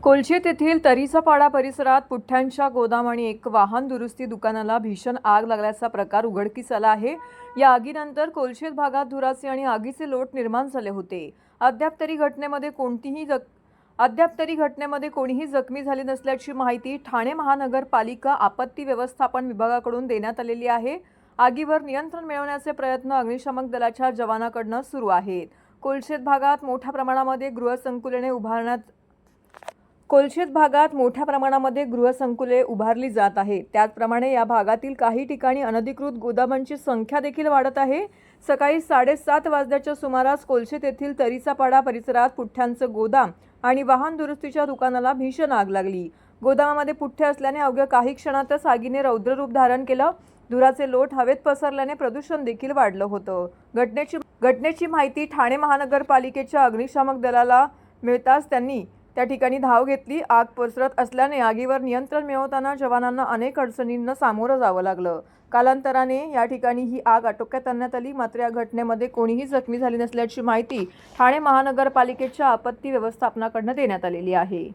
कोलशेत येथील तरीचापाडा परिसरात पुठ्ठ्यांच्या गोदाम आणि एक वाहन दुरुस्ती दुकानाला भीषण आग लागल्याचा प्रकार उघडकीस आला आहे। या आगीनंतर कोलशेत भागात धुराचे आणि आगीचे लोट निर्माण झाले होते। अद्याप तरी घटनेमध्ये कोणीही जखमी झाले नसल्याची माहिती ठाणे महानगरपालिका आपत्ती व्यवस्थापन विभागाकडून देण्यात आलेली आहे। आगीवर नियंत्रण मिळवण्याचे प्रयत्न अग्निशमन दलाच्या जवानांकडून सुरू आहेत। कोलशेत भागात मोठ्या प्रमाणामध्ये गृहसंकुले उभारली जात आहेत। त्याचप्रमाणे या भागातील काही ठिकाणी अनधिकृत गोदामांची संख्या देखील वाढत आहे। सकाळी 7:30 वाजल्याच्या सुमारास कोलशेत येथील तरीचापाडा परिसरात पुठ्ठ्यांचं गोदाम आणि वाहन दुरुस्तीच्या दुकानाला भीषण आग लागली। गोदामामध्ये पुठ्ठे असल्याने अवघ्या काही क्षणातच आगीने रौद्र रूप धारण केलं। धुराचे लोट हवेत पसरल्याने प्रदूषण देखील वाढलं होतं। घटनेची माहिती ठाणे महानगरपालिकेच्या अग्निशमन दलाला मिळताच त्यांनी त्या ठिकाणी धाव घेतली। आग पसरत असल्याने आगीवर नियंत्रण मिळवताना जवानांना अनेक अडचणींना सामोरं जावं लागलं। कालांतराने या ठिकाणी ही आग आटोक्यात आणण्यात आली। मात्र या घटनेमध्ये कोणीही जखमी झाले नसल्याची माहिती ठाणे महानगरपालिकेच्या आपत्ती व्यवस्थापनाकडून देण्यात आलेली आहे।